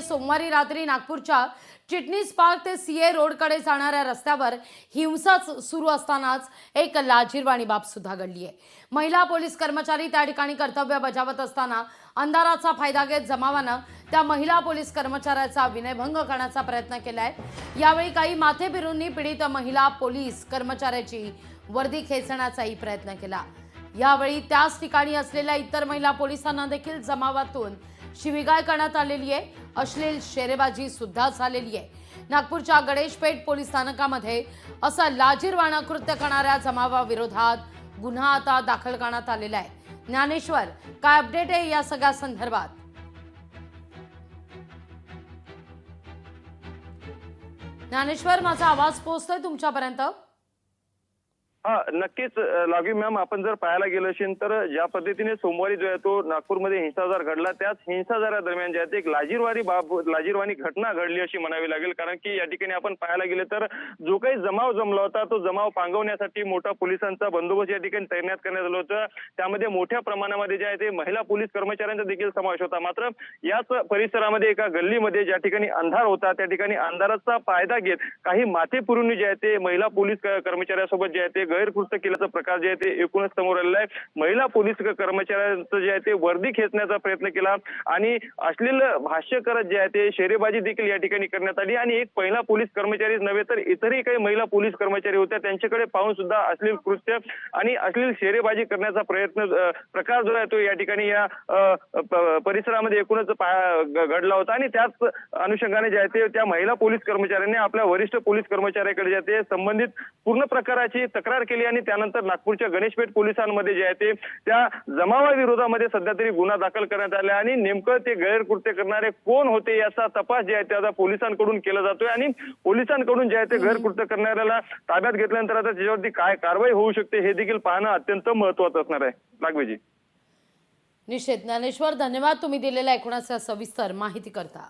सोमवारी रात्री नागपूरच्या चिटणीस पार्क ते सीए रोडकडे जाणाऱ्या रस्त्यावर हिंसा सुरू असतानाच एक लाजिरवाणी बाब सुद्धा घडली आहे। महिला पोलीस कर्मचारी त्या ठिकाणी कर्तव्य बजावत असताना अंधाराचा फायदा घेत जमावानं त्या महिला पोलीस कर्मचाऱ्याचा विनयभंग करण्याचा प्रयत्न केलाय। यावेळी काही माथेफिरूंनी पीडित महिला पोलीस कर्मचाऱ्याची वर्दी खेचण्याचाही प्रयत्न केला। यावेळी त्याच ठिकाणी असलेल्या इतर महिला पोलिसांना देखील जमावातून शिवीगाळ करण्यात आलेली आहे। अश्लील शेरेबाजी सुद्धा झालेली आहे। नागपूरच्या गणेशपेठ पोलीस स्थानकामध्ये असं लाजिरवाणं कृत्य करणाऱ्या जमावाविरोधात गुन्हा आता दाखल करण्यात आलेला आहे। ज्ञानेश्वर, काय अपडेट आहे या सगळ्या संदर्भात? ज्ञानेश्वर, माझा आवाज पोहोचतोय तुमच्यापर्यंत? नक्कीच लागू मॅम, आपण जर पाहायला गेलो असेल तर ज्या पद्धतीने सोमवारी जो आहे तो नागपूरमध्ये हिंसाचार घडला, त्याच हिंसाचारादरम्यान जे आहे ते एक लाजिरवाणी घटना घडली अशी म्हणावी लागेल। कारण की या ठिकाणी आपण पाहायला गेले तर जो काही जमाव जमला होता तो जमाव पांगवण्यासाठी मोठा पोलिसांचा बंदोबस्त या ठिकाणी तैनात करण्यात आला होता। त्यामध्ये मोठ्या प्रमाणामध्ये जे आहे ते महिला पोलीस कर्मचाऱ्यांचा देखील समावेश होता। मात्र याच परिसरामध्ये एका गल्लीमध्ये ज्या ठिकाणी अंधार होता त्या ठिकाणी अंधाराचा फायदा घेत काही माथेफिरूंनी जे आहे ते महिला पोलीस कर्मचाऱ्यासोबत जे आहे ते गैरकृत्य केल्याचा प्रकार जे आहे ते एकूणच समोर आलेला आहे। महिला पोलीस कर्मचाऱ्यांचं जे आहे ते वर्दी खेचण्याचा प्रयत्न केला आणि अश्लील भाष्य करत जे आहे ते शेरेबाजी देखील या ठिकाणी करण्यात आली। आणि एक महिला पोलीस कर्मचारीच नव्हे तर इतरही काही महिला पोलीस कर्मचारी होत्या, त्यांच्याकडे पाहून सुद्धा अश्लील कृत्य आणि अश्लील शेरेबाजी करण्याचा प्रकार जो आहे तो या ठिकाणी या परिसरामध्ये एकूणच घडला होता। आणि त्याच अनुषंगाने जे आहे ते त्या महिला पोलीस कर्मचाऱ्यांनी आपल्या वरिष्ठ पोलीस कर्मचाऱ्याकडे जे आहे ते संबंधित पूर्ण प्रकाराची तक्रार केली आणि त्यानंतर नागपूरच्या गणेशपेठ पोलिसांमध्ये जे आहे ते त्या जमावाविरोधामध्ये सध्या तरी गुन्हा दाखल करण्यात आला आणि नेमकं ते गैरकृत्य करणारे कोण होते याचा तपास जे आहे ते आता पोलिसांकडून केला जातोय। आणि पोलिसांकडून जे आहे ते गैरकृत्य करणाऱ्याला ताब्यात घेतल्यानंतर आता त्याच्यावरती काय कारवाई होऊ शकते हे देखील पाहणं अत्यंत महत्त्वाचं असणार आहे। लागवेजी निश्चित ज्ञानेश्वर, धन्यवाद तुम्ही दिलेल्या एकूणाच्या सविस्तर माहिती करता।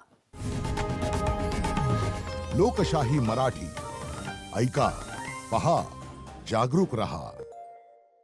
लोकशाही मराठी ऐका, पहा, जागरूक रहा।